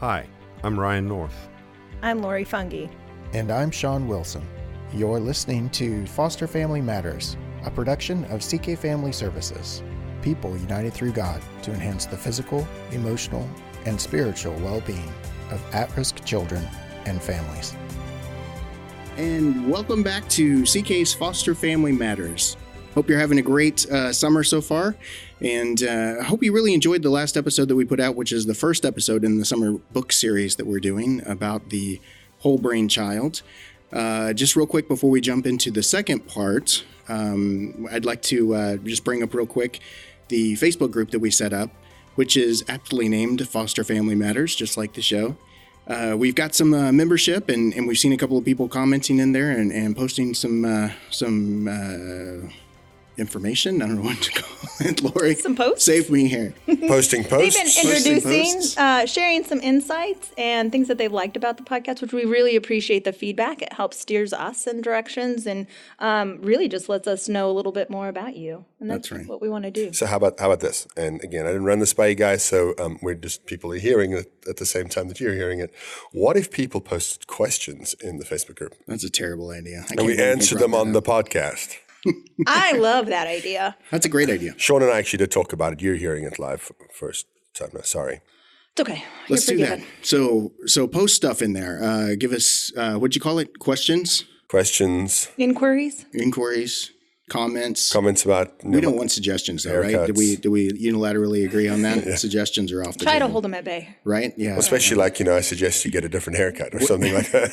Hi, I'm Ryan North. I'm Lori Fungi. And I'm Sean Wilson. You're listening to Foster Family Matters, a production of CK Family Services. People united through God to enhance the physical, emotional, and spiritual well-being of at-risk children and families. And welcome back to CK's Foster Family Matters. Hope you're having a great summer so far, and I hope you really enjoyed the last episode that we put out, which is the first episode in the summer book series that we're doing about the whole brain child. Just real quick before we jump into the second part, I'd like to just bring up real quick the Facebook group that we set up, which is aptly named Foster Family Matters, just like the show. We've got some membership, and we've seen a couple of people commenting in there and posting some information. I don't know what to call it. Lori, Some posts? Save me here. Posting posts. They've been introducing, sharing some insights and things that they liked about the podcast, which we really appreciate the feedback. It helps steers us in directions and really just lets us know a little bit more about you. And that's right. What we want to do. So how about this? And again, I didn't run this by you guys, so we're just people are hearing it at the same time that you're hearing it. What if people posted questions in the Facebook group? That's a terrible idea. And we answer them on the podcast. I love that idea. That's a great idea. Sean and I actually did talk about it. You're hearing it live first time. No, sorry. It's okay. Let's do that. So post stuff in there. Give us, what'd you call it? Questions? Inquiries, comments about. We don't want suggestions, though, haircuts. Right? Do we unilaterally agree on that? Yeah. Suggestions are off the try table. to hold them at bay, right? Yeah, especially I suggest you get a different haircut or something like that.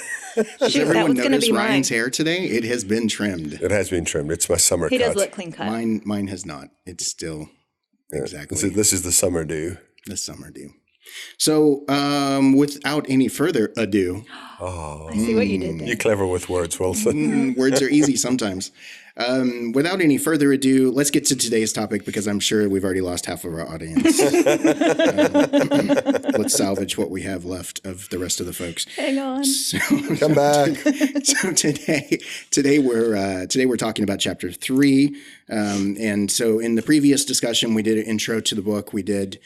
Does everyone notice Ryan's hair today? It has been trimmed. It has been trimmed. It's my summer cut. He does look clean cut. Mine has not. It's still exactly. This is the summer do. The summer do. So, without any further ado, I see what you did there. You're clever with words, Wilson. Words are easy sometimes. Without any further ado, let's get to today's topic because I'm sure we've already lost half of our audience. Let's salvage what we have left of the rest of the folks. Hang on. Come back. So today we're talking about chapter 3. And so in the previous discussion, we did an intro to the book. We did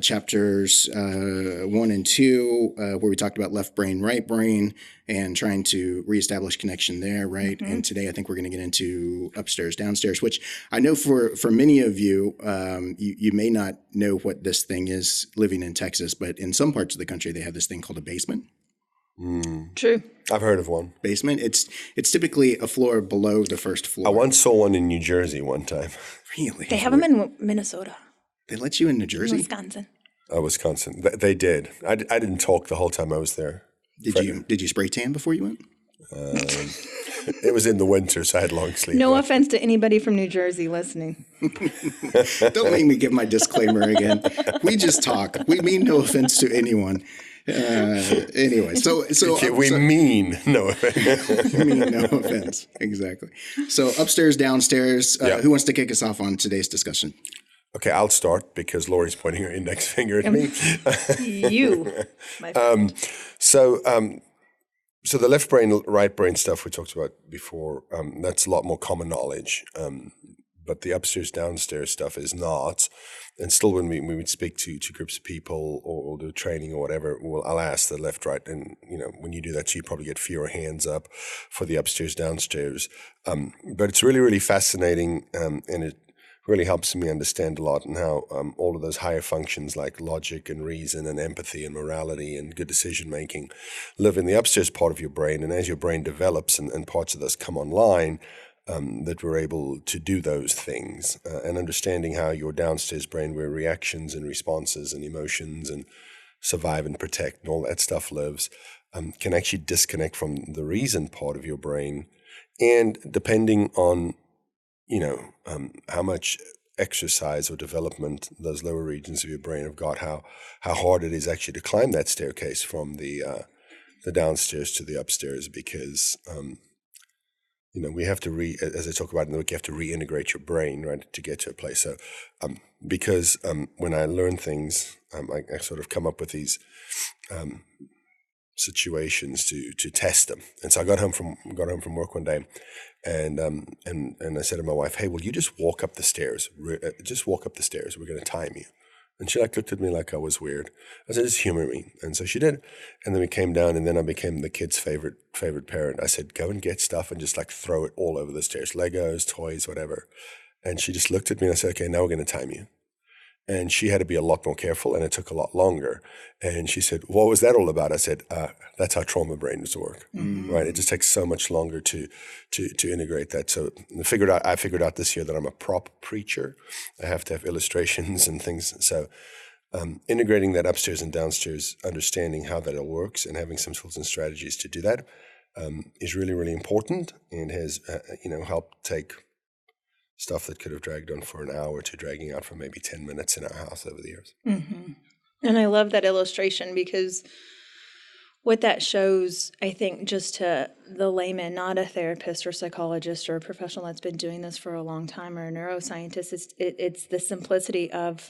chapters 1 and 2, where we talked about left brain, right brain, and trying to reestablish connection there, right? Mm-hmm. And today I think we're going to get into upstairs, downstairs, which I know for many of you, you may not know what this thing is living in Texas, but in some parts of the country, they have this thing called a basement. True. I've heard of one. Basement. It's typically a floor below the first floor. I once saw one in New Jersey one time. Really? They have them in Minnesota. They let you in New Jersey? Wisconsin. Wisconsin. They did. I didn't talk the whole time I was there. Did you spray tan before you went? It was in the winter, so I had long sleeves. No offense to anybody from New Jersey listening. Don't make me give my disclaimer again. We just talk. We mean no offense to anyone. Anyway, we mean no offense. We mean no offense. Exactly. So upstairs, downstairs. Who wants to kick us off on today's discussion? Okay, I'll start because Lori's pointing her index finger at me. You. My friend. So the left brain, right brain stuff we talked about before, that's a lot more common knowledge. But the upstairs, downstairs stuff is not. And still when we would speak to groups of people or do training or whatever, I'll ask the left, right. And, when you do that, you probably get fewer hands up for the upstairs, downstairs. But it's really, really fascinating. And it really helps me understand a lot and how all of those higher functions like logic and reason and empathy and morality and good decision making live in the upstairs part of your brain. And as your brain develops and parts of those come online, that we're able to do those things and understanding how your downstairs brain, where reactions and responses and emotions and survive and protect and all that stuff lives, can actually disconnect from the reason part of your brain. And depending on how much exercise or development those lower regions of your brain have got, how hard it is actually to climb that staircase from the downstairs to the upstairs, because we have to as I talk about in the book, you have to reintegrate your brain, right, to get to a place. So because when I learn things, I sort of come up with these situations to test them. And so I got home from work one day, and I said to my wife, "Hey, will you just walk up the stairs? Just walk up the stairs. We're going to time you." And she like looked at me like I was weird. I said, just humor me. And so she did. And then we came down, and then I became the kid's favorite parent. I said, go and get stuff and just like throw it all over the stairs, Legos, toys, whatever. And she just looked at me and I said, okay, now we're going to time you. And she had to be a lot more careful, and it took a lot longer. And she said, what was that all about? I said, that's how trauma brains work, right? It just takes so much longer to integrate that. So I figured out this year that I'm a prop preacher. I have to have illustrations and things. So integrating that upstairs and downstairs, understanding how that all works, and having some tools and strategies to do that is really, really important, and has helped take stuff that could have dragged on for an hour to dragging out for maybe 10 minutes in our house over the years. Mm-hmm. And I love that illustration, because what that shows, I think, just to the layman, not a therapist or psychologist or a professional that's been doing this for a long time or a neuroscientist, it's the simplicity of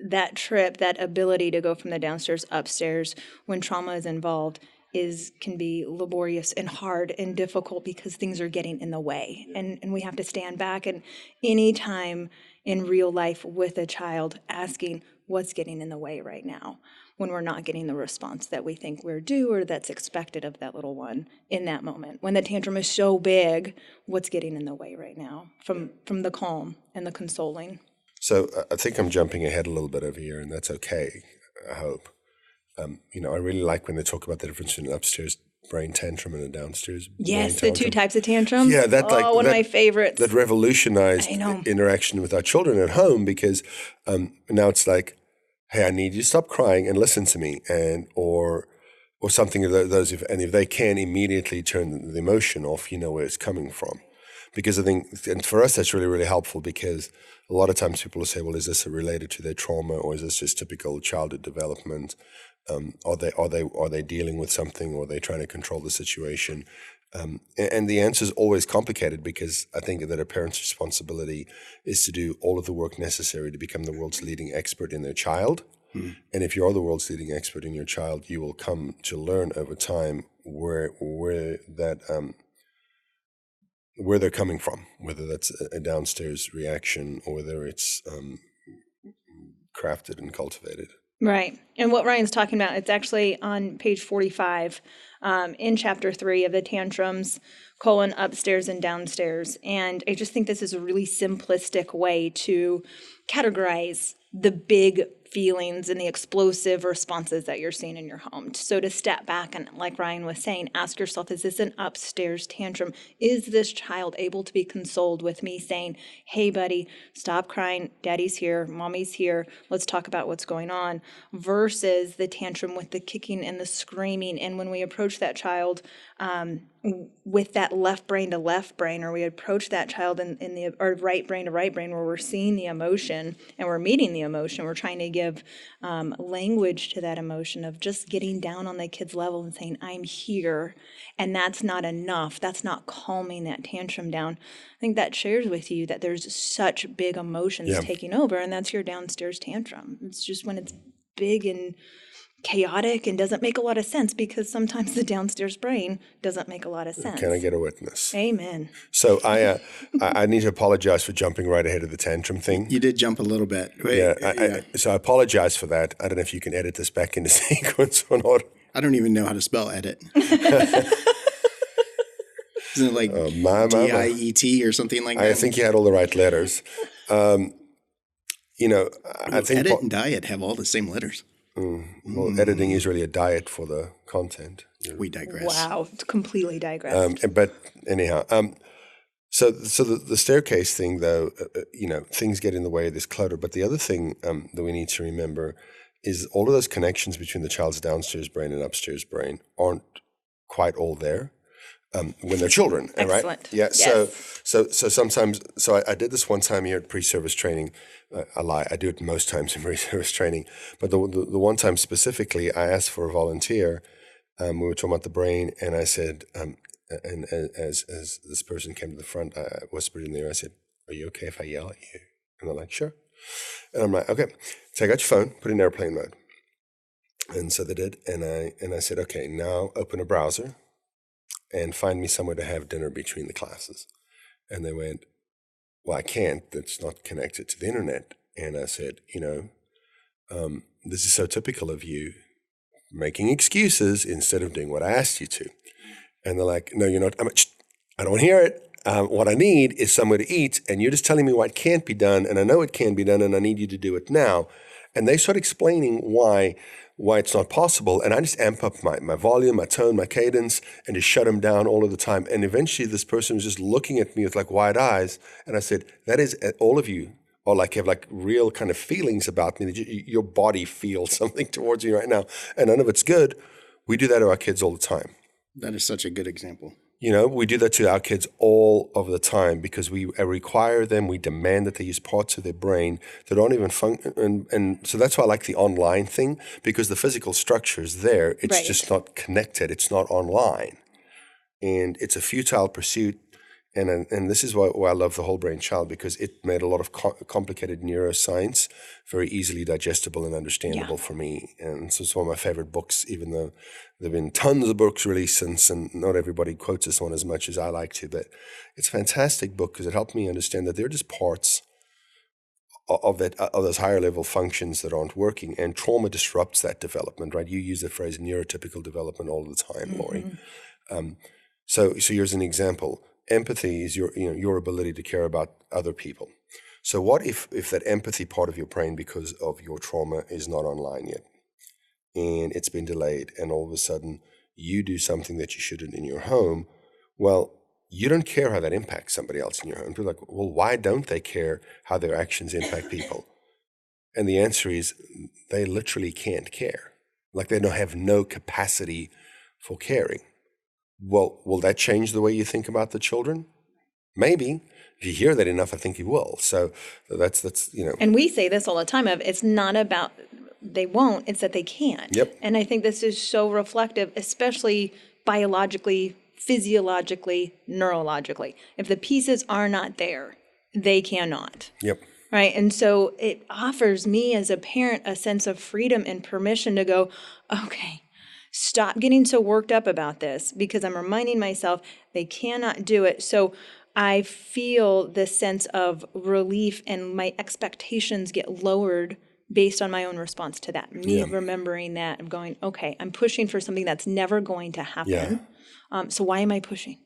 that trip, that ability to go from the downstairs upstairs when trauma is involved can be laborious and hard and difficult because things are getting in the way. And we have to stand back, and any time in real life with a child asking what's getting in the way right now when we're not getting the response that we think we're due or that's expected of that little one in that moment. When the tantrum is so big, what's getting in the way right now from the calm and the consoling? So I think I'm jumping ahead a little bit over here, and that's okay, I hope. I really like when they talk about the difference between an upstairs brain tantrum and a downstairs Yes, brain the two tantrum. types of tantrums. Yeah, one of my favorites. That revolutionized interaction with our children at home, because now it's like, hey, I need you to stop crying and listen to me, and or something of those. If they can immediately turn the emotion off, you know where it's coming from. Because I think, and for us, that's really, really helpful, because a lot of times people will say, well, is this related to their trauma, or is this just typical childhood development? Are they dealing with something, or are they trying to control the situation? And the answer is always complicated, because I think that a parent's responsibility is to do all of the work necessary to become the world's leading expert in their child. And if you are the world's leading expert in your child, you will come to learn over time where they're coming from, whether that's a downstairs reaction or whether it's crafted and cultivated. Right. And what Ryan's talking about, it's actually on page 45 in chapter 3 of the tantrums, upstairs and downstairs. And I just think this is a really simplistic way to categorize the big feelings and the explosive responses that you're seeing in your home. So to step back and, like Ryan was saying, ask yourself, is this an upstairs tantrum? Is this child able to be consoled with me saying, hey, buddy, stop crying. Daddy's here. Mommy's here. Let's talk about what's going on, versus the tantrum with the kicking and the screaming. And when we approach that child with that left brain to left brain, or we approach that child or right brain to right brain, where we're seeing the emotion and we're meeting the emotion, we're trying to give language to that emotion of just getting down on the kid's level and saying, I'm here. And that's not enough. That's not calming that tantrum down. I think that shares with you that there's such big emotions taking over, and that's your downstairs tantrum. It's just when it's big and chaotic and doesn't make a lot of sense, because sometimes the downstairs brain doesn't make a lot of sense. Can I get a witness? Amen. So I need to apologize for jumping right ahead of the tantrum thing. You did jump a little bit. So I apologize for that. I don't know if you can edit this back into sequence or not. I don't even know how to spell edit. Isn't it like DIET or something like that? I think you had all the right letters. I think edit and diet have all the same letters. Well, editing is really a diet for the content. We digress. Wow, it's completely digressed. But anyhow, so the staircase thing, though, things get in the way of this clutter. But the other thing that we need to remember is all of those connections between the child's downstairs brain and upstairs brain aren't quite all there when they're children. Excellent. Right? Yeah. Yes. So sometimes, I did this one time here at pre-service training. I lie. I do it most times in pre-service training. But the one time specifically, I asked for a volunteer. We were talking about the brain, and I said, and as this person came to the front, I whispered in their ear. I said, "Are you okay if I yell at you?" And they're like, "Sure." And I'm like, "Okay." Take out your phone, put it in airplane mode. And so they did. And I said, "Okay, now open a browser and find me somewhere to have dinner between the classes." And they went, "Well, I can't. That's not connected to the internet." And I said, this is so typical of you, making excuses instead of doing what I asked you to. And they're like, no, you're not. I don't want to hear it. What I need is somewhere to eat, and you're just telling me what can't be done, and I know it can be done, and I need you to do it now. And they start explaining why it's not possible, and I just amp up my volume, my tone, my cadence, and just shut them down all of the time. And eventually this person was just looking at me with like wide eyes, and I said, that is, all of you are like, have like real kind of feelings about me, that your body feels something towards me right now, and none of it's good. We do that to our kids all the time. That is such a good example. We do that to our kids all of the time because we require them, we demand that they use parts of their brain that don't even function. And so that's why I like the online thing, because the physical structure is there. It's just not connected. It's not online. And it's a futile pursuit. And this is why I love the Whole Brain Child, because it made a lot of complicated neuroscience very easily digestible and understandable for me. And so it's one of my favorite books, even though there have been tons of books released since, and not everybody quotes this one as much as I like to. But it's a fantastic book because it helped me understand that they're just parts of those higher level functions that aren't working, and trauma disrupts that development, right? You use the phrase neurotypical development all the time, Lori. So here's an example. Empathy is your ability to care about other people. So what if that empathy part of your brain, because of your trauma, is not online yet, and it's been delayed, and all of a sudden you do something that you shouldn't in your home? Well, you don't care how that impacts somebody else in your home. People are like, well, why don't they care how their actions impact people? And the answer is they literally can't care. Like they have no capacity for caring. Well, will that change the way you think about the children? Maybe. If you hear that enough, I think you will. So that's. And we say this all the time it's not about they won't, it's that they can't. Yep. And I think this is so reflective, especially biologically, physiologically, neurologically. If the pieces are not there, they cannot. Yep. Right. And so it offers me as a parent a sense of freedom and permission to go, okay, stop getting so worked up about this, because I'm reminding myself they cannot do it. So I feel this sense of relief, and my expectations get lowered based on my own response to that. Me remembering that, I'm going, okay, I'm pushing for something that's never going to happen. So why am I pushing?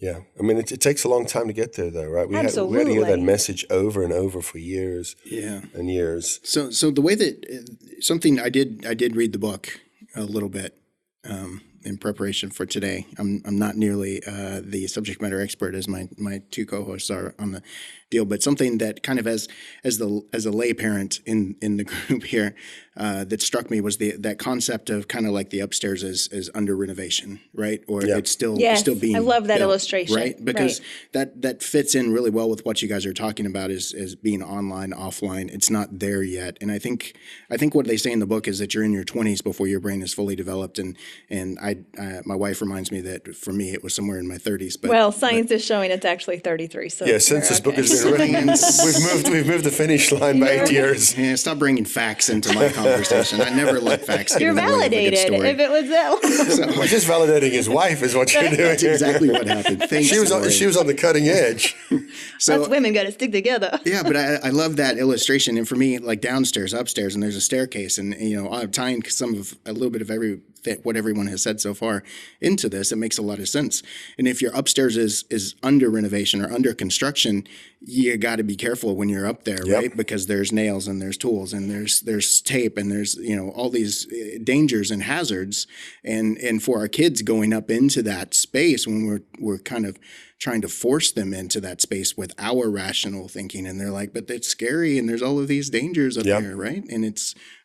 Yeah. I mean, it takes a long time to get there, though, right? We had to hear that message over and over for years and years. So the way that something I did read the book a little bit in preparation for today. I'm not nearly the subject matter expert as my two co-hosts are on the deal, but something that kind of as a lay parent in the group here that struck me was that concept of kind of like the upstairs is under renovation, right? Or it's still being I love that built, illustration, right? Because that fits in really well with what you guys are talking about is being online, offline. It's not there yet, and I think what they say in the book is that you're in your 20s before your brain is fully developed, and my wife reminds me that for me it was somewhere in my 30s. But science is showing it's actually 33. So since this book has been written, we've moved the finish line by 8 years. Yeah, stop bringing facts into my conversation. I never let facts. You're validated if it was that. We're just validating his wife is what you're doing. That's exactly what happened. Thanks, she was on the cutting edge. So us women got to stick together. Yeah, but I love that illustration. And for me, like downstairs, upstairs, and there's a staircase, and I'm tying a little bit of what everyone has said so far into this. It makes a lot of sense. And if your upstairs is under renovation or under construction, you got to be careful when you're up there, right? Because there's nails and there's tools and there's tape and there's all these dangers and hazards. And for our kids going up into that space when we're kind of trying to force them into that space with our rational thinking, and they're like, but it's scary and there's all of these dangers up there, right? And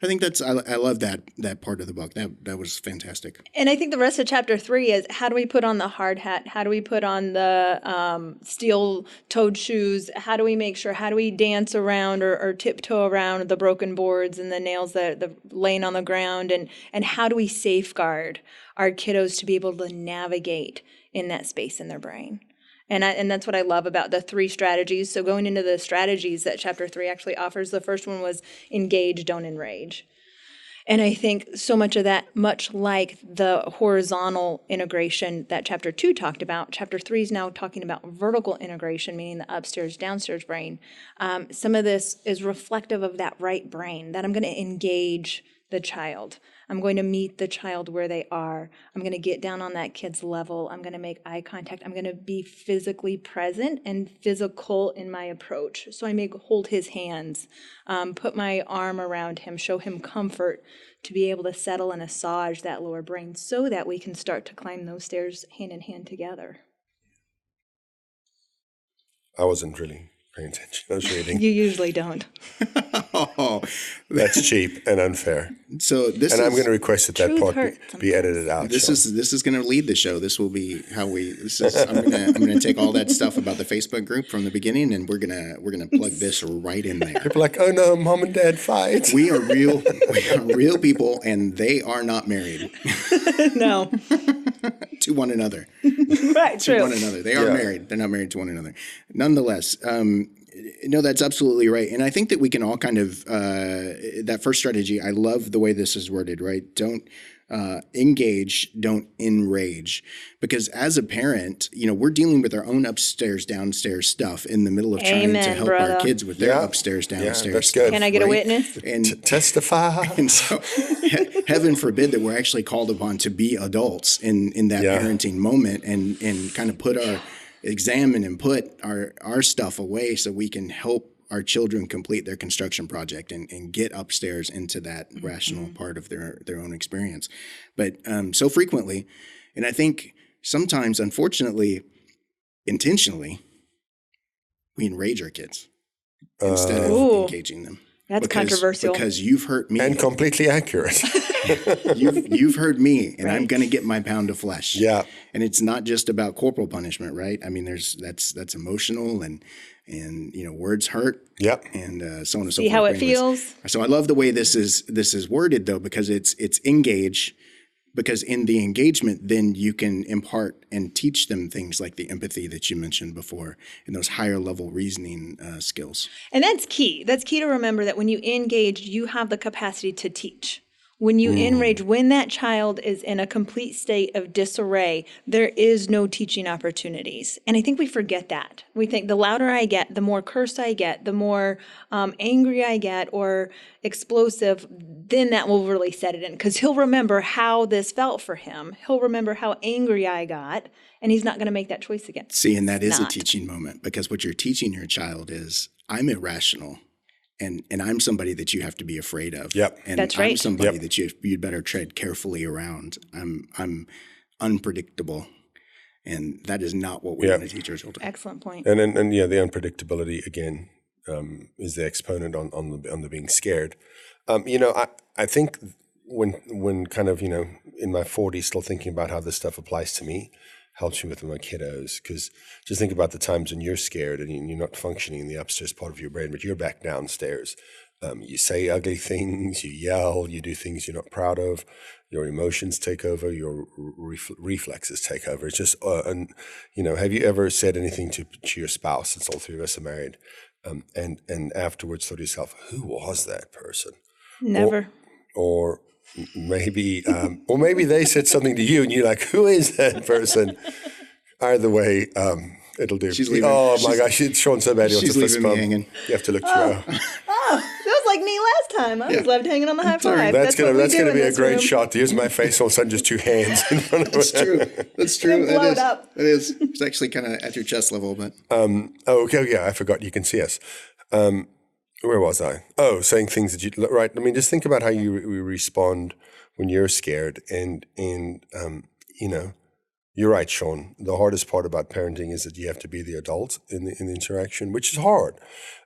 I think I love that part of the book. That was fantastic. And I think the rest of chapter 3 is, how do we put on the hard hat? How do we put on the steel-toed shoes? How do we dance around or tiptoe around the broken boards and the nails that are laying on the ground? And how do we safeguard our kiddos to be able to navigate in that space in their brain? And that's what I love about the 3 strategies. So going into the strategies that chapter 3 actually offers, the first one was engage, don't enrage. And I think so much of that, much like the horizontal integration that chapter 2 talked about, chapter 3 is now talking about vertical integration, meaning the upstairs, downstairs brain. Some of this is reflective of that right brain, that I'm going to engage the child. I'm going to meet the child where they are. I'm going to get down on that kid's level. I'm going to make eye contact. I'm going to be physically present and physical in my approach. So I may hold his hands, put my arm around him, show him comfort to be able to settle and massage that lower brain so that we can start to climb those stairs hand in hand together. I wasn't really paying attention. I was reading. You usually don't. Oh, That's cheap and unfair. so this And is I'm going to request that that Truth part hurts be sometimes. edited out. this Sean. is going to lead the show. This will be how we. This is, I'm gonna take all that stuff about the Facebook group from the beginning, and we're gonna plug this right in there. People are like, oh no, mom and dad fight. We are real people, and they are not married No. to one another. Right, To true. one another, they are Yeah. married. They're not married to one another. Nonetheless, no, that's absolutely right, and I think that we can all kind of that first strategy. I love the way this is worded. Right, don't engage, don't enrage, because as a parent, we're dealing with our own upstairs, downstairs stuff in the middle of trying to Amen, help brother. our kids with their Yeah. upstairs, downstairs. that's stuff, good. Can I get a right? witness? And Testify. and so, heaven forbid that we're actually called upon to be adults in that Yeah. parenting moment and kind of examine and put our stuff away so we can help our children complete their construction project and get upstairs into that rational part of their own experience. But so frequently, and I think sometimes, unfortunately, intentionally, we enrage our kids instead of Ooh. engaging them. That's controversial. Because you've hurt me. And completely accurate. You've heard me, and I'm Right. going to get my pound of flesh. Yeah. And it's not just about corporal punishment, right? I mean, that's emotional, and words hurt. Yep. And so on and so See forth. how But it anyways, feels? So I love the way this is worded, though, because it's engage. Because in the engagement, then you can impart and teach them things like the empathy that you mentioned before and those higher level reasoning skills. And that's key. That's key to remember that when you engage, you have the capacity to teach. When you enrage, when that child is in a complete state of disarray, there is no teaching opportunities. And I think we forget that. We think the louder I get, the more cursed I get, the more angry I get or explosive, then that will really set it in. Because he'll remember how this felt for him. He'll remember how angry I got, and he's not going to make that choice again. See, and that is a Not. teaching moment, because what you're teaching your child is, I'm irrational. And I'm somebody that you have to be afraid of. Yep. And That's I'm right. somebody Yep. that you'd better tread carefully around. I'm unpredictable, and that is not what we Yeah. want to teach our children. Excellent point. And the unpredictability again is the exponent on the being scared. I think when kind of in my 40s, still thinking about how this stuff applies to me, helps me with my kiddos. Because just think about the times when you're scared and you're not functioning in the upstairs part of your brain, but you're back downstairs. You say ugly things, you yell, you do things you're not proud of. Your emotions take over, your reflexes take over. It's just, have you ever said anything to your spouse, since all three of us are married, and afterwards thought to yourself, who was that person? Never. Or maybe they said something to you and you're like, who is that person? Either way, it'll do. She's leaving. Oh my gosh, it's Sean so bad. He wants She's to fist leaving me bump. hanging. You have to look through. Oh, that was like me last time. I was left hanging on the high five. That's what we gonna do in be a this great room. shot. Here's my face, all of a sudden just two hands in front of That's it. true. That's true. Blow It it is. up. It is. It's actually kind of at your chest level, but Okay, yeah, I forgot you can see us. Where was I? Oh, saying things that you right. I mean, just think about how you respond when you're scared, and you're right, Sean. The hardest part about parenting is that you have to be the adult in the interaction, which is hard,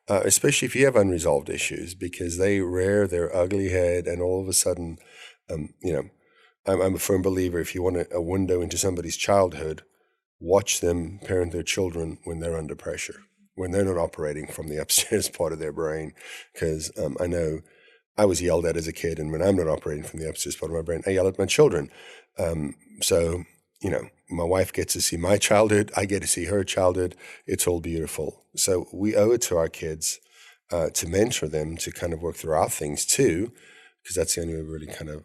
especially if you have unresolved issues, because they rear their ugly head, and all of a sudden, I'm a firm believer. If you want a window into somebody's childhood, watch them parent their children when they're under pressure, when they're not operating from the upstairs part of their brain. Because I know I was yelled at as a kid, and when I'm not operating from the upstairs part of my brain, I yell at my children. So my wife gets to see my childhood. I get to see her childhood. It's all beautiful. So we owe it to our kids to mentor them, to kind of work through our things too. because that's the only way we really the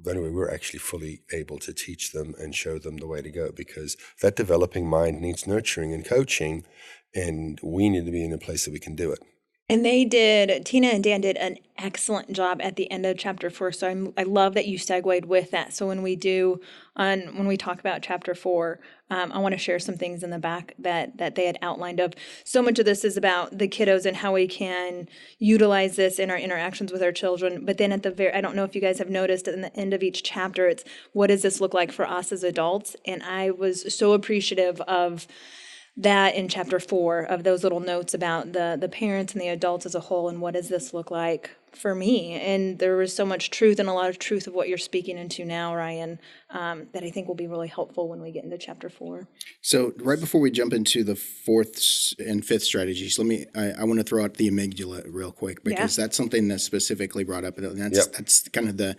only way we're actually fully able to teach them and show them the way to go, because that developing mind needs nurturing and coaching, and we need to be in a place that we can do it. And Tina and Dan did an excellent job at the end of chapter 4. So I love that you segued with that. So when we talk about chapter 4, I want to share some things in the back that they had outlined of. So much of this is about the kiddos and how we can utilize this in our interactions with our children. But then I don't know if you guys have noticed, at the end of each chapter, it's what does this look like for us as adults? And I was so appreciative of that in chapter 4, of those little notes about the parents and the adults as a whole, and what does this look like for me? And there was so much truth, and a lot of truth of what you're speaking into now, Ryan, that I think will be really helpful when we get into chapter 4. So right before we jump into the 4th and 5th strategies, I want to throw out the amygdala real quick, because that's something that's specifically brought up, and that's kind of the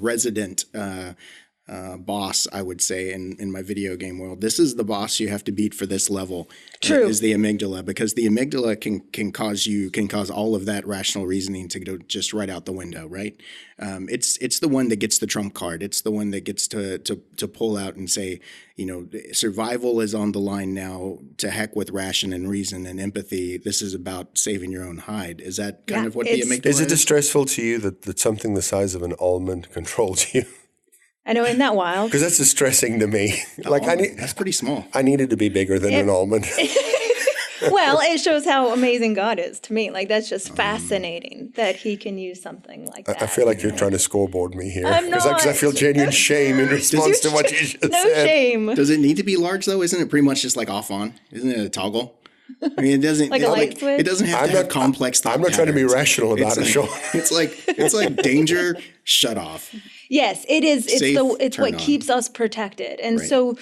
resident boss, I would say, in my video game world. This is the boss you have to beat for this level. True. Is the amygdala, because the amygdala can cause all of that rational reasoning to go just right out the window, right? It's the one that gets the trump card. It's the one that gets to pull out and say, survival is on the line now. To heck with ration and reason and empathy. This is about saving your own hide. Is that kind of what the amygdala is? Is it distressful to you that something the size of an almond controls you? I know, isn't that wild? Because that's distressing to me. That's pretty small. I need it to be bigger than an almond. Well, it shows how amazing God is to me. That's just fascinating that he can use something like that. I feel like you're trying to scoreboard me here. I'm not. Because I feel genuine shame in response to what you just said. No shame. Does it need to be large, though? Isn't it pretty much just like off on? Isn't it a toggle? I mean, it doesn't like a light switch? It doesn't have to have complex thought I'm not trying to be patterns. rational about it, Sean. It's like danger, shut off. Yes, it is. It's what on. keeps us protected. And Right. so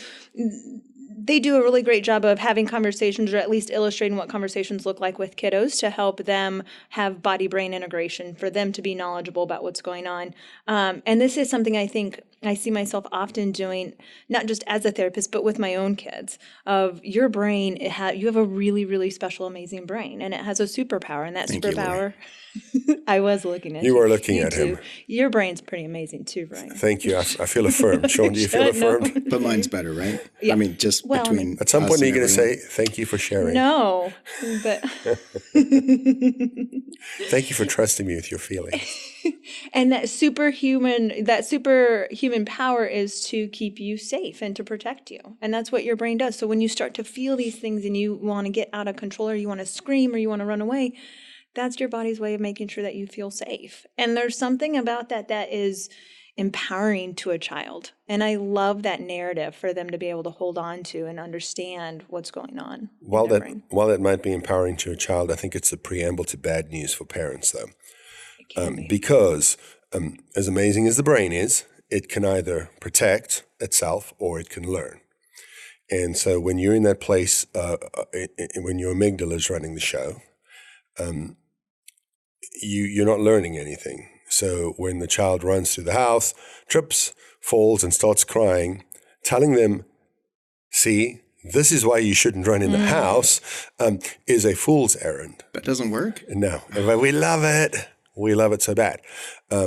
they do a really great job of having conversations, or at least illustrating what conversations look like with kiddos, to help them have body-brain integration, for them to be knowledgeable about what's going on. And this is something I think I see myself often doing, not just as a therapist, but with my own kids, of your brain, you have a really, really special, amazing brain, and it has a superpower, and that Thank you, superpower, I was looking at you. You were looking at too. him. Your brain's pretty amazing too, Brian. Thank you. I feel affirmed. Sean, do you feel affirmed? But mine's better, right? Yeah. I mean, just Well, between At some us point, are you and going to everyone. say, thank you for sharing? No, but Thank you for trusting me with your feelings. and that superhuman power is to keep you safe and to protect you. And that's what your brain does. So when you start to feel these things and you want to get out of control, or you want to scream, or you want to run away, that's your body's way of making sure that you feel safe. And there's something about that is empowering to a child. And I love that narrative for them to be able to hold on to and understand what's going on. While that might be empowering to a child, I think it's a preamble to bad news for parents, though. It can be. Because as amazing as the brain is, it can either protect itself or it can learn. And so when you're in that place, when your amygdala is running the show, you're not learning anything. So when the child runs through the house, trips, falls, and starts crying, telling them, see, this is why you shouldn't run in the house, is a fool's errand. That doesn't work? No, but we love it. We love it so bad.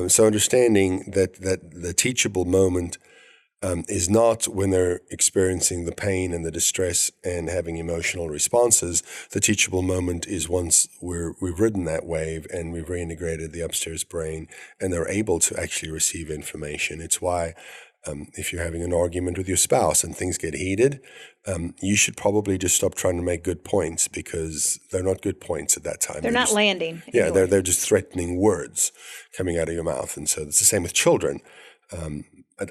So understanding that the teachable moment is not when they're experiencing the pain and the distress and having emotional responses. The teachable moment is once we've ridden that wave and we've reintegrated the upstairs brain and they're able to actually receive information. It's why if you're having an argument with your spouse and things get heated, you should probably just stop trying to make good points, because they're not good points at that time. They're not landing. Yeah, they're just threatening words coming out of your mouth. And so it's the same with children.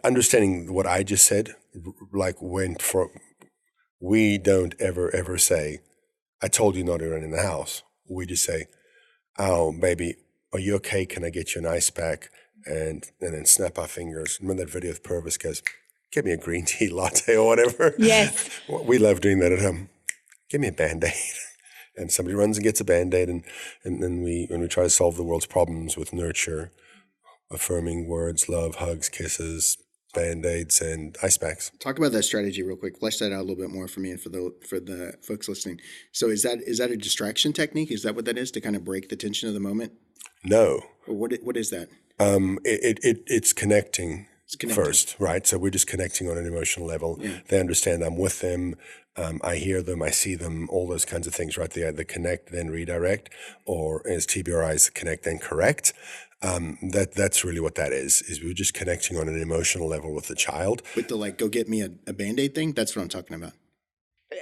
Understanding what I just said, we don't ever say, I told you not to run in the house. We just say, oh, baby, are you okay? Can I get you an ice pack? And then snap our fingers. Remember that video of Purvis goes, get me a green tea latte or whatever? Yes. We love doing that at home. Give me a Band-Aid. And somebody runs and gets a Band-Aid. And then when we try to solve the world's problems with nurture, affirming words, love, hugs, kisses, Band-Aids, and ice packs. Talk about that strategy real quick. Flesh that out a little bit more for me and for the folks listening. So is that a distraction technique? Is that what that is, to kind of break the tension of the moment? No. Or what is that? It's connecting. Connecting. First, right? So we're just connecting on an emotional level. They understand I'm with them. I hear them. I see them. All those kinds of things, right? They either connect, then redirect, or as TBRI's connect, then correct. That's really what that is we're just connecting on an emotional level with the child. With the go get me a Band-Aid thing? That's what I'm talking about.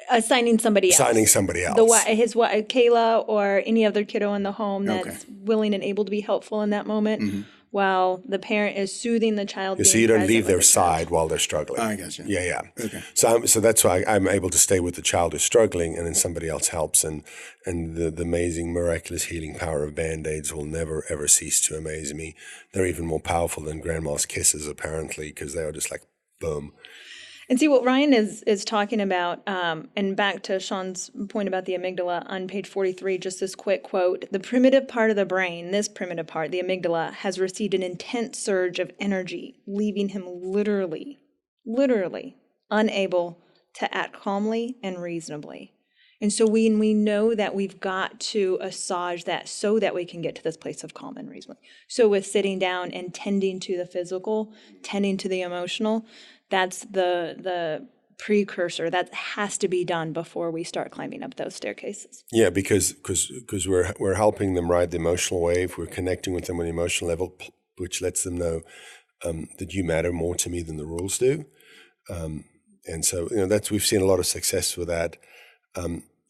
Assigning somebody else. Signing somebody else. Kayla or any other kiddo in the home that's willing and able to be helpful in that moment, while the parent is soothing the child. So you don't leave their side while they're struggling. Oh, I gotcha. Yeah. Okay. So that's why I'm able to stay with the child who's struggling, and then somebody else helps, and the amazing, miraculous healing power of Band-Aids will never, ever cease to amaze me. They're even more powerful than grandma's kisses, apparently, because they are just like, boom. And see what Ryan is talking about, and back to Sean's point about the amygdala on page 43, just this quick quote: the primitive part of the brain, this primitive part, the amygdala, has received an intense surge of energy, leaving him literally unable to act calmly and reasonably. And so we know that we've got to massage that so that we can get to this place of calm and reasonably. So with sitting down and tending to the physical, tending to the emotional, that's the precursor. That has to be done before we start climbing up those staircases. Yeah, because we're helping them ride the emotional wave. We're connecting with them on the emotional level, which lets them know that you matter more to me than the rules do. And so we've seen a lot of success with that.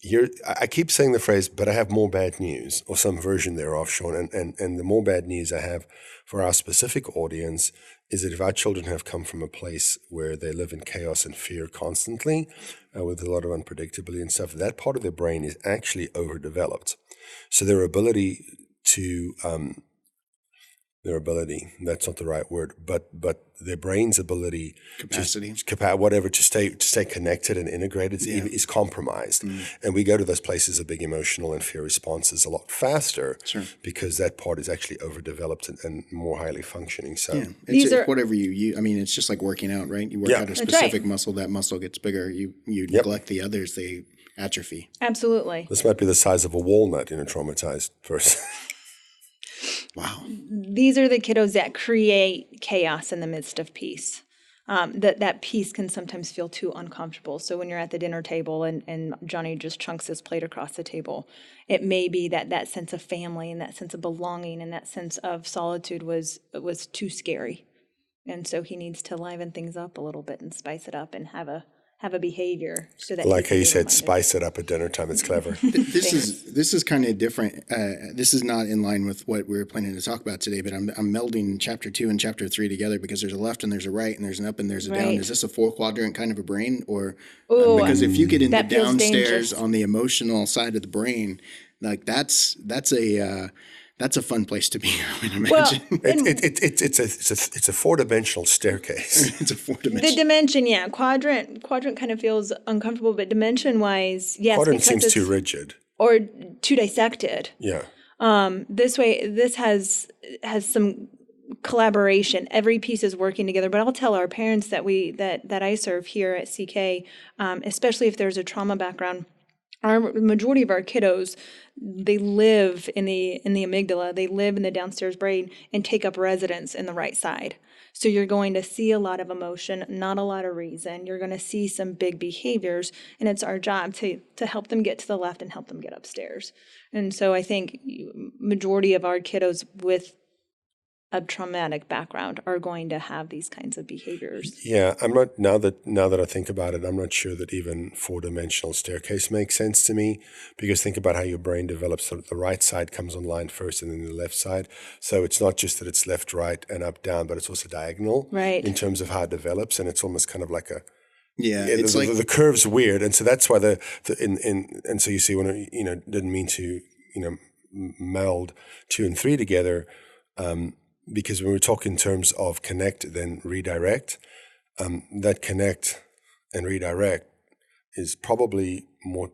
Here, I keep saying the phrase, but I have more bad news, or some version thereof, Sean. And the more bad news I have for our specific audience is that if our children have come from a place where they live in chaos and fear constantly, with a lot of unpredictability and stuff, that part of their brain is actually overdeveloped. So their ability to that's not the right word, but their brain's ability, capacity, to stay connected and integrated is compromised. And we go to those places of big emotional and fear responses a lot faster, because that part is actually overdeveloped and more highly functioning. So it's whatever you use. I mean, it's just like working out, right? You work out a specific muscle, that muscle gets bigger. You neglect the others, they atrophy. Absolutely. This might be the size of a walnut in a traumatized person. Wow. These are the kiddos that create chaos in the midst of peace. That peace can sometimes feel too uncomfortable. So when you're at the dinner table and Johnny just chunks his plate across the table, it may be that sense of family and that sense of belonging and that sense of solitude was too scary. And so he needs to liven things up a little bit and spice it up and have a behavior so that like how you said, spice it up at dinner time. It's clever. This is kind of different. This is not in line with what we were planning to talk about today, but I'm melding chapter 2 and chapter 3 together because there's a left and there's a right and there's an up and there's a down. Is this a 4-quadrant kind of a brain, or because if you get into downstairs on the emotional side of the brain, like that's a fun place to be, I would imagine. Well, it's a 4-dimensional staircase. It's a 4-dimensional. The dimension, quadrant kind of feels uncomfortable, but dimension-wise, yes. Quadrant seems too rigid. Or too dissected. Yeah. This way, this has some collaboration. Every piece is working together. But I'll tell our parents that I serve here at CK, especially if there's a trauma background, our majority of our kiddos, they live in the amygdala, they live in the downstairs brain and take up residence in the right side. So you're going to see a lot of emotion, not a lot of reason. You're going to see some big behaviors, and it's our job to help them get to the left and help them get upstairs. And so I think majority of our kiddos with a traumatic background are going to have these kinds of behaviors. Yeah, I'm not now that I think about it, I'm not sure that even 4-dimensional staircase makes sense to me, because think about how your brain develops. So the right side comes online first and then the left side. So it's not just that it's left, right, and up, down, but it's also diagonal in terms of how it develops, and it's almost kind of like a it's like the curve's weird, and so that's why and so you see when didn't mean to meld 2 and 3 together. Because when we talk in terms of connect, then redirect, that connect and redirect is probably more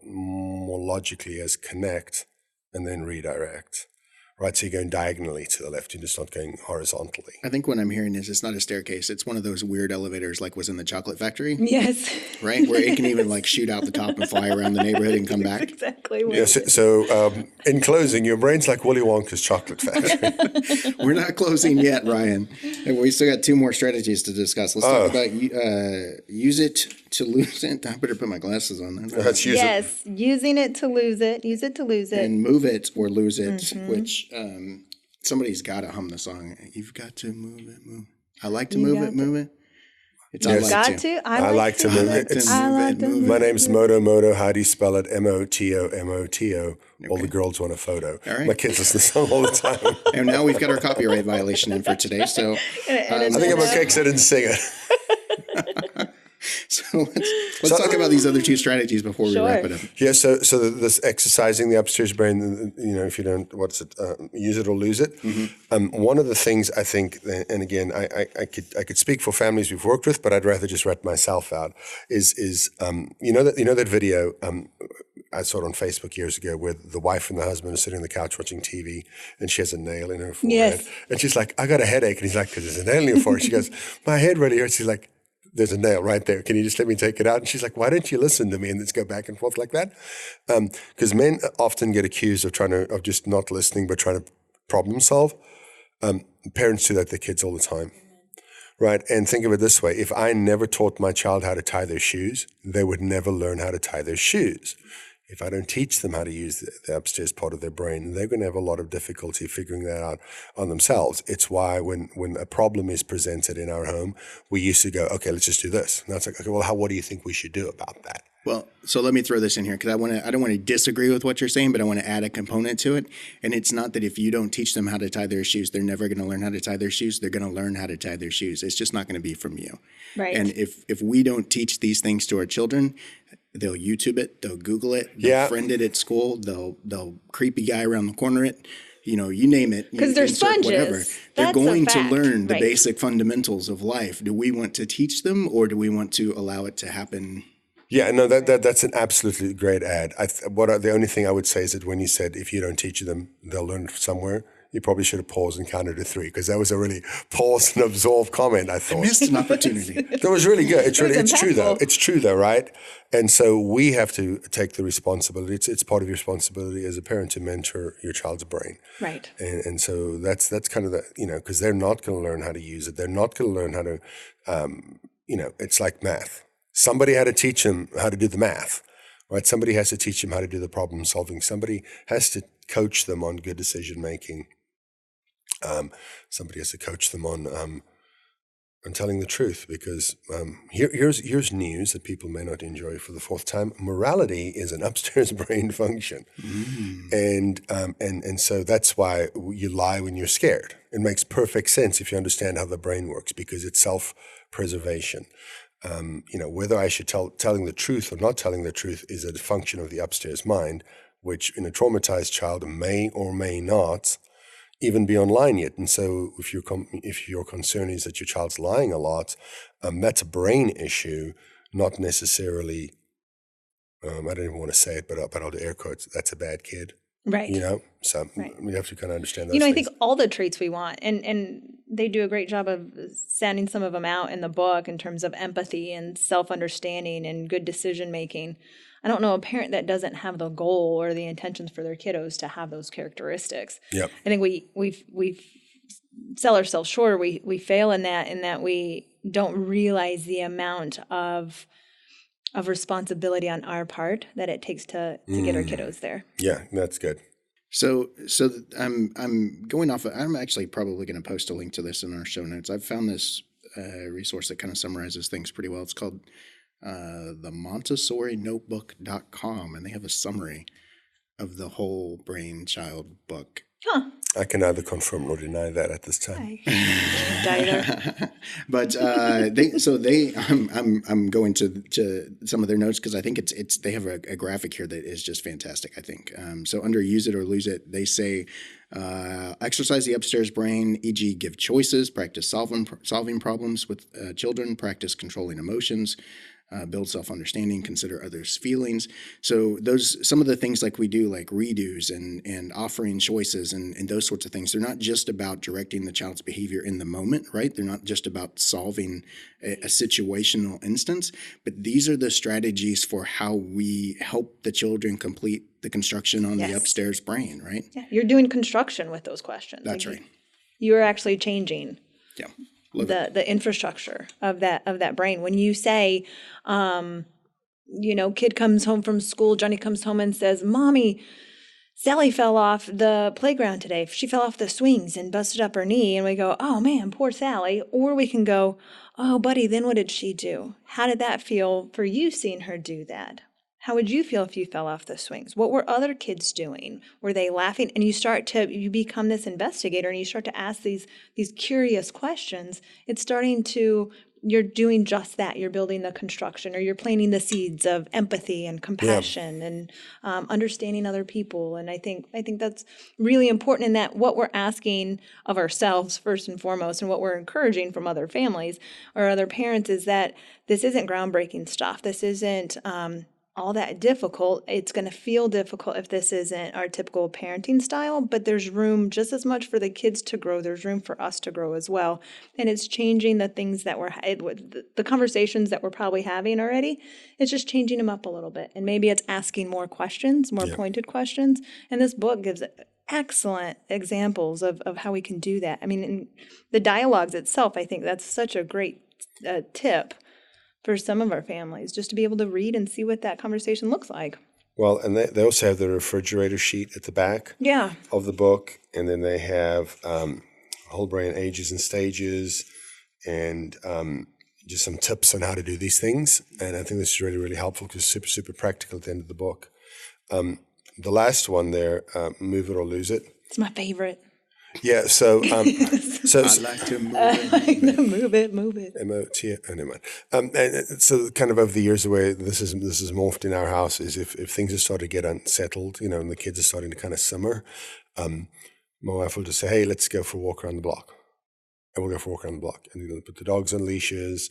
logically as connect and then redirect, right? So you're going diagonally to the left. You're just not going horizontally. I think what I'm hearing is it's not a staircase. It's one of those weird elevators like was in the chocolate factory, Yes. right? Where it can even like shoot out the top and fly around the neighborhood and come back. Exactly. What Yeah, it is. so in closing, your brain's like Willy Wonka's chocolate factory. We're not closing yet, Ryan. And we still got 2 more strategies to discuss. Let's talk about use it to lose it. I better put my glasses on. Let's use it. Yes, using it to lose it. Use it to lose it. And move it or lose it, which somebody's got to hum the song. You've got to move it, move. I like to move it. It's Yes. I Got like to. to. I like to move I like it. to It's- I move like it, to move My it. name's Moto. How do you spell it? Moto. All the girls want a photo. All right. My kids listen to the song all the time. And now we've got our copyright violation in for today. So I think I'm okay because I didn't sing it. So let's talk about these other 2 strategies before we wrap it up. Yeah, so this exercising the upstairs brain, if you don't, use it or lose it. One of the things I think, and again, I could speak for families we've worked with, but I'd rather just rat myself out. Is that video I saw it on Facebook years ago where the wife and the husband are sitting on the couch watching TV, and she has a nail in her forehead, Yes. and she's like, "I got a headache," and he's like, "Because there's a nail in your forehead." She goes, "My head really hurts." He's like, "There's a nail right there. Can you just let me take it out?" And she's like, "Why don't you listen to me?" And let's go back and forth like that. Because men often get accused of just not listening, but trying to problem solve. Parents do that to their kids all the time. Right. And think of it this way. If I never taught my child how to tie their shoes, they would never learn how to tie their shoes. If I don't teach them how to use the upstairs part of their brain, they're going to have a lot of difficulty figuring that out on themselves. It's why when a problem is presented in our home, we used to go, "Okay, let's just do this." And that's like, "Okay, well, what do you think we should do about that?" Well, so let me throw this in here because I don't want to disagree with what you're saying, but I want to add a component to it. And it's not that if you don't teach them how to tie their shoes, they're never going to learn how to tie their shoes. They're going to learn how to tie their shoes. It's just not going to be from you. Right. And if we don't teach these things to our children, they'll YouTube it, they'll Google it, they'll friend it at school, they'll creepy guy around the corner it. You name it. 'Cause they're insert sponges. Whatever. They're That's a going to fact. learn the Right. basic fundamentals of life. Do we want to teach them or do we want to allow it to happen? Yeah, no, that's an absolutely great ad. The only thing I would say is that when you said if you don't teach them, they'll learn somewhere, you probably should have paused and counted to 3 because that was a really pause and absorb comment, I thought. Missed an opportunity. That was really good. It's true though. impactful. It's true though, right? And so we have to take the responsibility. It's part of your responsibility as a parent to mentor your child's brain. Right. And so that's kind of because they're not going to learn how to use it. They're not going to learn how to, it's like math. Somebody had to teach them how to do the math, right? Somebody has to teach them how to do the problem solving. Somebody has to coach them on good decision making. Somebody has to coach them on telling the truth because here's news that people may not enjoy for the 4th time. Morality is an upstairs brain function. And so that's why you lie when you're scared. It makes perfect sense if you understand how the brain works because it's self-preservation. Whether I should telling the truth or not telling the truth is a function of the upstairs mind, which in a traumatized child may or may not even be online yet. And so if your concern is that your child's lying a lot, that's a brain issue, not necessarily, I don't even want to say it, but I'll do air quotes, that's a bad kid. Right. So Right. we have to kind of understand those I things. think all the traits we want, and they do a great job of sanding some of them out in the book in terms of empathy and self-understanding and good decision-making. I don't know a parent that doesn't have the goal or the intentions for their kiddos to have those characteristics. Yep. I think we sell ourselves short. We fail in that we don't realize the amount of responsibility on our part that it takes to get our kiddos there. Yeah, that's good. So I'm going off. I'm actually probably going to post a link to this in our show notes. I've found this resource that kind of summarizes things pretty well. It's called the MontessoriNotebook.com, and they have a summary of the whole brain child book. Huh. I can neither confirm nor deny that at this time. Either. But I'm going to some of their notes because I think it's they have a graphic here that is just fantastic. I think so. Under use it or lose it, they say exercise the upstairs brain, e.g., give choices, practice solving problems with children, practice controlling emotions, build self-understanding, consider others' feelings. So some of the things like we do, like redos and offering choices and those sorts of things, they're not just about directing the child's behavior in the moment, right? They're not just about solving a situational instance, but these are the strategies for how we help the children complete the construction on the upstairs brain, right? Yeah, you're doing construction with those questions. That's right. You're actually changing Yeah. the infrastructure of that brain. When you say, kid comes home from school, Johnny comes home and says, "Mommy, Sally fell off the playground today. She fell off the swings and busted up her knee." And we go, "Oh man, poor Sally." Or we can go, "Oh buddy, then what did she do? How did that feel for you seeing her do that? How would you feel if you fell off the swings? What were other kids doing? Were they laughing?" And you become this investigator and you start to ask these curious questions. You're doing just that. You're building the construction, or you're planting the seeds of empathy and compassion and understanding other people. And I think that's really important, in that what we're asking of ourselves first and foremost, and what we're encouraging from other families or other parents, is that this isn't groundbreaking stuff. This isn't all that difficult. It's going to feel difficult if this isn't our typical parenting style, but there's room just as much for the kids to grow. There's room for us to grow as well. And it's changing the things that the conversations that we're probably having already. It's just changing them up a little bit. And maybe it's asking more questions, more pointed questions. And this book gives excellent examples of how we can do that. I mean, in the dialogues itself, I think that's such a great tip for some of our families, just to be able to read and see what that conversation looks like. Well, and they also have the refrigerator sheet at the back of the book. And then they have whole brain ages and stages, and just some tips on how to do these things. And I think this is really, really helpful, because it's super, super practical at the end of the book. The last one there, Move It or Lose It. It's my favorite. Yeah, so I like to move it. Move it. M-O-T, oh, never mind. And so kind of over the years, the way this is morphed in our house is if things are starting to get unsettled, and the kids are starting to kind of simmer, my wife will just say, "Hey, let's go for a walk around the block." And we'll go for a walk around the block. And we'll put the dogs on leashes,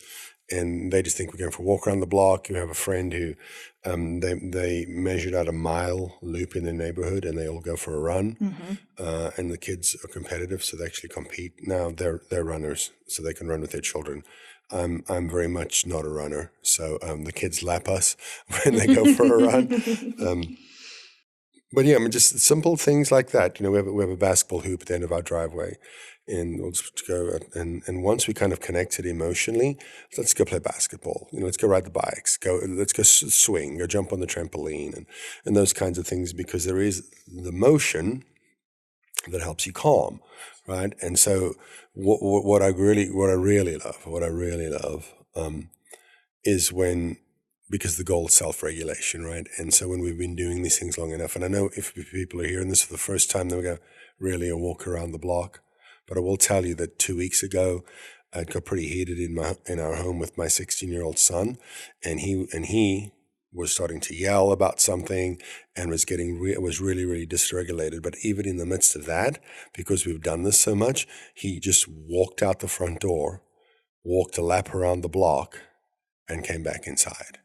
and they just think we're going for a walk around the block. You have a friend who they measured out a mile loop in their neighborhood, and they all go for a run. Mm-hmm. And the kids are competitive, so they actually compete. Now they're runners, so they can run with their children. I'm very much not a runner, so the kids lap us when they go for a run. But yeah, I mean, just simple things like that. We have a basketball hoop at the end of our driveway. And we'll just go, and once we kind of connected emotionally, let's go play basketball. Let's go ride the bikes. Let's go swing. Go jump on the trampoline, and those kinds of things, because there is the motion that helps you calm, right? And so, what I really love is when, because the goal is self-regulation, right? And so when we've been doing these things long enough, and I know if people are hearing this for the first time, they'll go, "Really, a walk around the block?" But I will tell you that 2 weeks ago, it got pretty heated in our home with my 16-year-old son, and he was starting to yell about something and was really, really dysregulated. But even in the midst of that, because we've done this so much, he just walked out the front door, walked a lap around the block, and came back inside.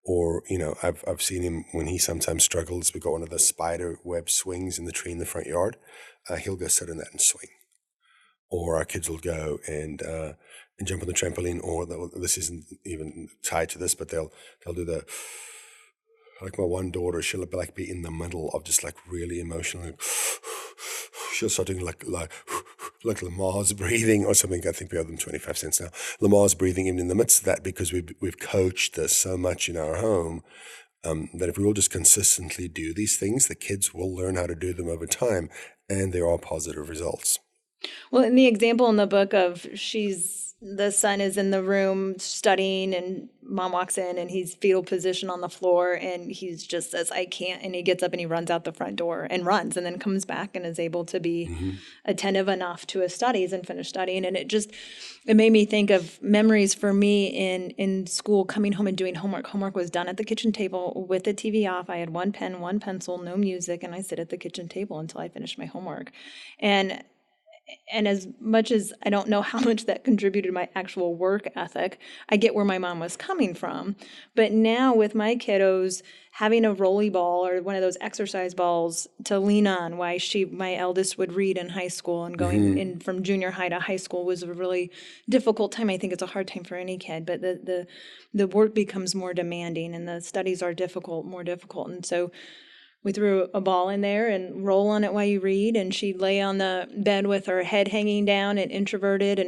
Or, I've seen him when he sometimes struggles. We've got one of those spider web swings in the tree in the front yard. He'll go sit in that and swing. Or our kids will go and jump on the trampoline, or this isn't even tied to this, but they'll do like my one daughter, she'll be in the middle of just really emotional. She'll start doing like Lamar's breathing or something. I think we owe them 25 cents now. Lamar's breathing, even in the midst of that, because we've coached this so much in our home, that if we will just consistently do these things, the kids will learn how to do them over time, and there are positive results. Well, in the example in the book of the son is in the room studying, and mom walks in and he's fetal position on the floor, and he's just says, "I can't," and he gets up and he runs out the front door and runs, and then comes back and is able to be attentive enough to his studies and finish studying. And it made me think of memories for me in school, coming home and doing homework. Homework was done at the kitchen table with the TV off. I had one pen, one pencil, no music, and I sit at the kitchen table until I finished my homework. And And as much as I don't know how much that contributed to my actual work ethic, I get where my mom was coming from. But now with my kiddos, having a rolly ball or one of those exercise balls to lean on while my eldest would read in high school, and going in from junior high to high school was a really difficult time. I think it's a hard time for any kid, but the work becomes more demanding and the studies are more difficult. And so we threw a ball in there and roll on it while you read, and she'd lay on the bed with her head hanging down and introverted,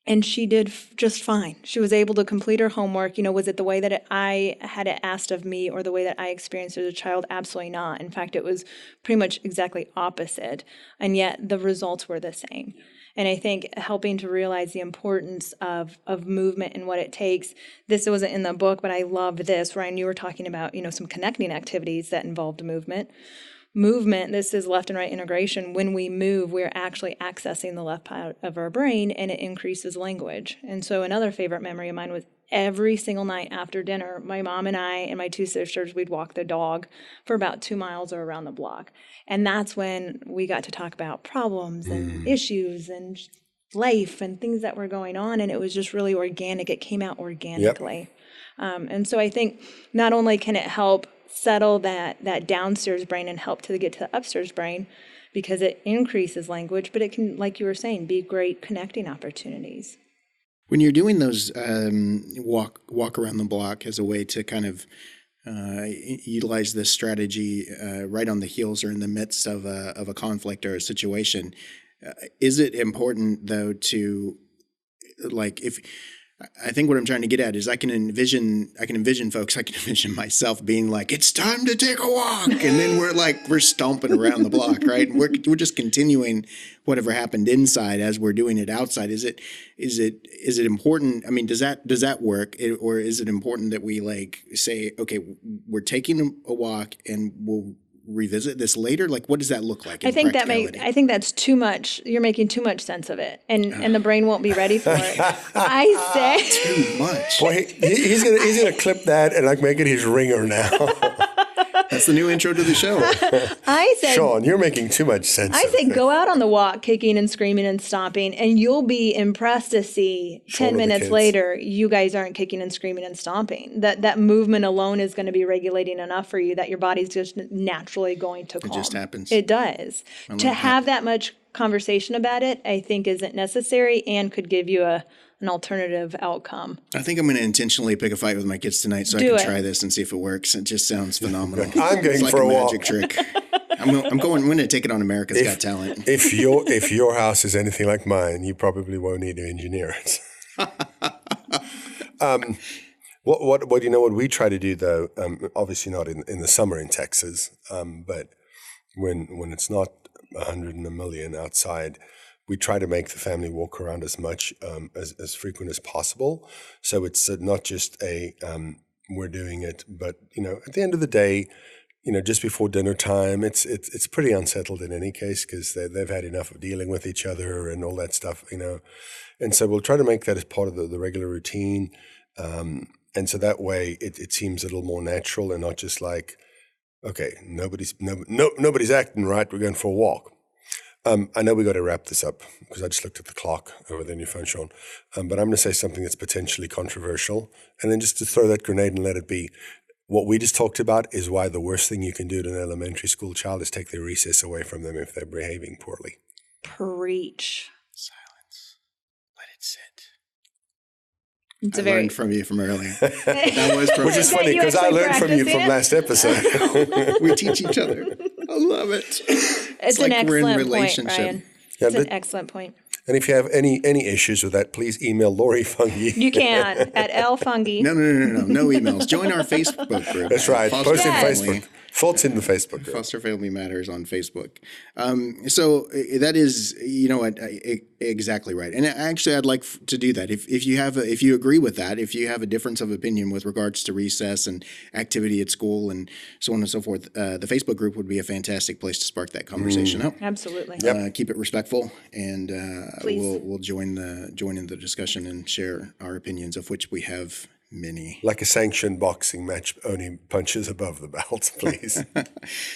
and she did just fine. She was able to complete her homework. Was it the way that I had it asked of me or the way that I experienced it as a child? Absolutely not. In fact, it was pretty much exactly opposite, and yet the results were the same. And I think helping to realize the importance of movement and what it takes. This wasn't in the book, but I love this. Ryan, you were talking about, some connecting activities that involved movement. Movement, this is left and right integration. When we move, we're actually accessing the left part of our brain, and it increases language. And so another favorite memory of mine was every single night after dinner, my mom and I and my two sisters, we'd walk the dog for about 2 miles or around the block. And that's when we got to talk about problems and issues and life and things that were going on. And it was just really organic. It came out organically. And so I think not only can it help settle that downstairs brain and help to get to the upstairs brain because it increases language, but it can, like you were saying, be great connecting opportunities. When you're doing those walk around the block as a way to kind of utilize this strategy right on the heels or in the midst of a conflict or a situation, is it important though to I think what I'm trying to get at is I can envision folks, I can envision myself being like, it's time to take a walk. And then we're stomping around the block, right? And we're just continuing whatever happened inside as we're doing it outside. Is it important? I mean, does that work? Or is it important that we say, okay, we're taking a walk and we'll revisit this later? What does that look like? I think that's too much. You're making too much sense of it, and the brain won't be ready for it. I say too much. Boy, he's gonna clip that and make it his ringer now. That's the new intro to the show. I said, Sean, you're making too much sense. I say go out on the walk, kicking and screaming and stomping, and you'll be impressed to see 10 minutes later, you guys aren't kicking and screaming and stomping. That movement alone is going to be regulating enough for you that your body's just naturally going to calm. It just happens. It does. To have that much conversation about it, I think isn't necessary and could give you an alternative outcome. I think I'm going to intentionally pick a fight with my kids tonight so I can try this and see if it works. It just sounds phenomenal. I'm going it's for a magic walk. Trick. I'm going to take it on America's Got Talent. If your house is anything like mine, you probably won't need to engineer it. What we try to do though, obviously not in the summer in Texas, but when it's not 100 and a million outside, we try to make the family walk around as much as frequent as possible. So it's not just we're doing it, but at the end of the day, just before dinner time, it's pretty unsettled in any case because they've had enough of dealing with each other and all that stuff, And so we'll try to make that as part of the regular routine, and so that way it seems a little more natural and not just like, okay, nobody's acting right. We're going for a walk. I know we got to wrap this up because I just looked at the clock over there on your phone, Sean. But I'm going to say something that's potentially controversial, and then just to throw that grenade and let it be. What we just talked about is why the worst thing you can do to an elementary school child is take their recess away from them if they're behaving poorly. Preach. Silence. Let it sit. It's learned from you from earlier. That was Which is funny because I learned from you from last episode. We teach each other. I love it. It's an excellent point, Ryan. It's an excellent point. And if you have any issues with that, please email Lori Fungi. You can at lfungi. No emails. Join our Facebook group. That's right. Post in Family. Facebook. Thoughts in the Facebook group. Foster Family Matters on Facebook. So that is, exactly right. And actually, I'd like to do that. If you agree with that, if you have a difference of opinion with regards to recess and activity at school and so on and so forth, the Facebook group would be a fantastic place to spark that conversation up. Absolutely. Keep it respectful, and we'll join in the discussion and share our opinions, of which we have Mini. Like a sanctioned boxing match, only punches above the belt, please.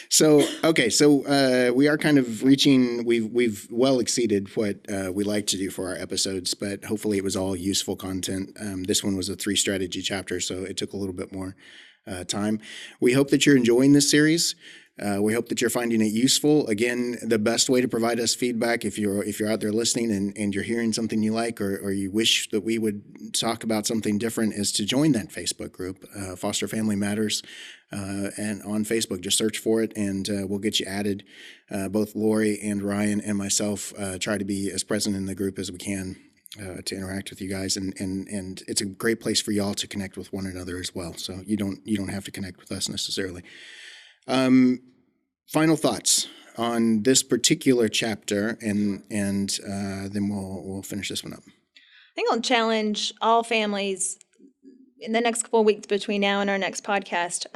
So we are kind of reaching. We've well exceeded what we like to do for our episodes, but hopefully it was all useful content. This one was a 3 strategy chapter, so it took a little bit more time. We hope that you're enjoying this series. We hope that you're finding it useful. Again, the best way to provide us feedback, if you're out there listening and you're hearing something you like, or you wish that we would talk about something different, is to join that Facebook group, Foster Family Matters, and on Facebook, just search for it, and we'll get you added. Both Lori and Ryan and myself try to be as present in the group as we can to interact with you guys, and it's a great place for y'all to connect with one another as well. So you don't have to connect with us necessarily. Final thoughts on this particular chapter, and then we'll finish this one up. I think I'll challenge all families in the next couple of weeks between now and our next podcast.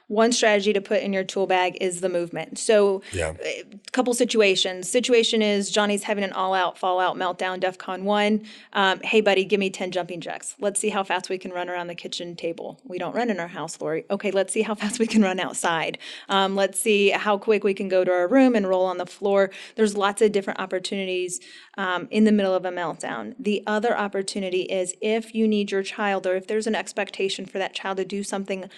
One strategy to put in your tool bag is the movement. So a couple situations. Situation is Johnny's having an all-out, fall-out meltdown, DEFCON 1. Hey, buddy, give me 10 jumping jacks. Let's see how fast we can run around the kitchen table. We don't run in our house, Lori. Okay, let's see how fast we can run outside. Let's see how quick we can go to our room and roll on the floor. There's lots of different opportunities in the middle of a meltdown. The other opportunity is if you need your child, or if there's an expectation for that child to do something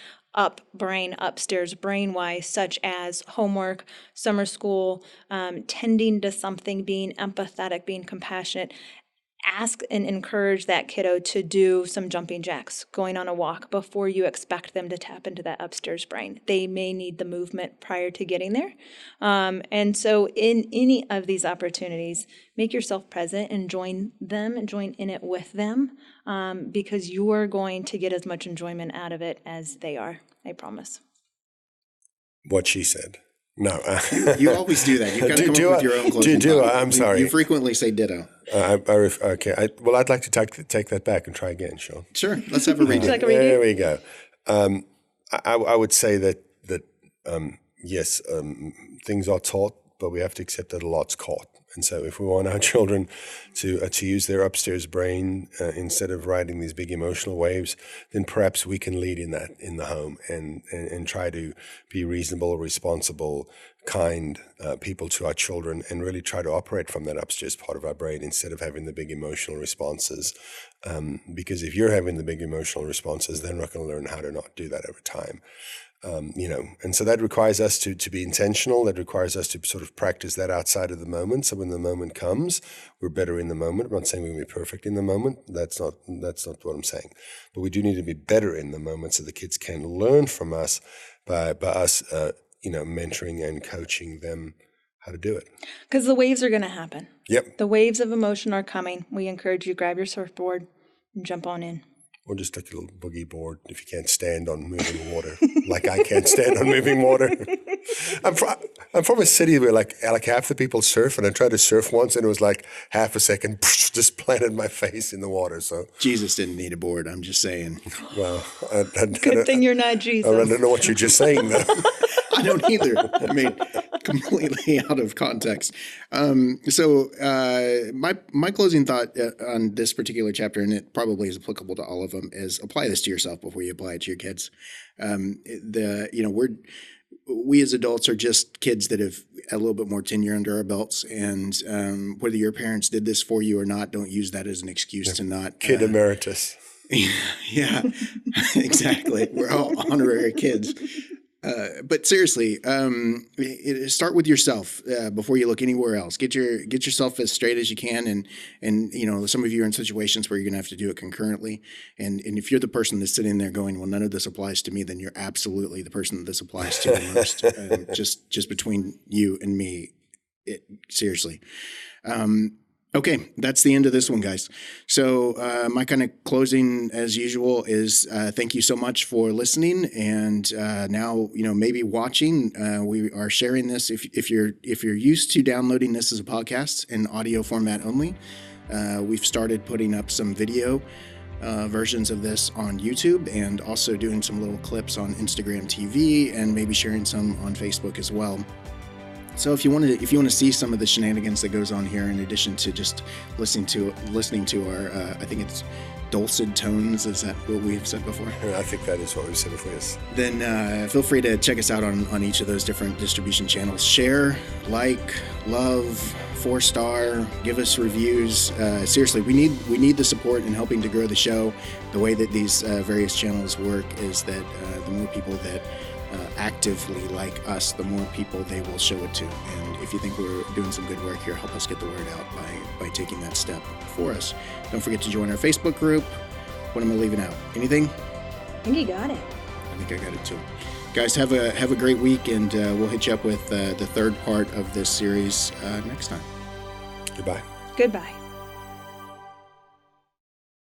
upstairs brain-wise, such as homework, summer school, tending to something, being empathetic, being compassionate. Ask and encourage that kiddo to do some jumping jacks, going on a walk before you expect them to tap into that upstairs brain. They may need the movement prior to getting there. And so in any of these opportunities, make yourself present and join them and join in it with them, because you are going to get as much enjoyment out of it as they are. I promise. What she said. No. You always do that. You've got to come up with your own closing thought. I'm sorry. You frequently say ditto. Okay. I'd like to take that back and try again, Sean. Sure. Let's have a redo. There we go. I would say that yes, things are taught, but we have to accept that a lot's caught. And so if we want our children to use their upstairs brain instead of riding these big emotional waves, then perhaps we can lead in that in the home and try to be reasonable, responsible, kind people to our children, and really try to operate from that upstairs part of our brain instead of having the big emotional responses. Because if you're having the big emotional responses, they're not going to learn how to not do that over time. And so that requires us to be intentional. That requires us to sort of practice that outside of the moment. So when the moment comes, we're better in the moment. I'm not saying we're going to be perfect in the moment. That's not what I'm saying. But we do need to be better in the moment so the kids can learn from us by us, mentoring and coaching them how to do it. Because the waves are going to happen. Yep. The waves of emotion are coming. We encourage you, grab your surfboard and jump on in. Or just take a little boogie board if you can't stand on moving water, like I can't stand on moving water. I'm from a city where like half the people surf, and I tried to surf once, and it was like half a second, just planted my face in the water. So Jesus didn't need a board. I'm just saying. Well, good thing you're not Jesus. I don't know what you're just saying, though. I don't either. I mean, completely out of context. So my closing thought on this particular chapter, and it probably is applicable to all of them, is apply this to yourself before you apply it to your kids. We as adults are just kids that have a little bit more tenure under our belts, and whether your parents did this for you or not, don't use that as an excuse to not kid emeritus. Yeah, exactly. We're all honorary kids. But seriously, start with yourself before you look anywhere else. Get yourself as straight as you can, and some of you are in situations where you're going to have to do it concurrently. And if you're the person that's sitting there going, "Well, none of this applies to me," then you're absolutely the person that this applies to the most. Just between you and me, seriously. Okay, that's the end of this one, guys. So my kind of closing, as usual, is thank you so much for listening, and now maybe watching. We are sharing this. If you're used to downloading this as a podcast in audio format only, we've started putting up some video versions of this on YouTube, and also doing some little clips on Instagram TV, and maybe sharing some on Facebook as well. So if you want to see some of the shenanigans that goes on here, in addition to just listening to our, I think it's dulcet tones, is that what we have said before? I think that is what we've said before, yes. Then feel free to check us out on each of those different distribution channels. Share, like, love, 4-star, give us reviews. Seriously, we need the support in helping to grow the show. The way that these various channels work is that the more people that actively like us, the more people they will show it to. And if you think we're doing some good work here, help us get the word out by taking that step for us. Don't forget to join our Facebook group. What am I leaving out? Anything? I think you got it. I think I got it too. Guys, have a great week, and we'll hit you up with the third part of this series next time. Goodbye. Goodbye.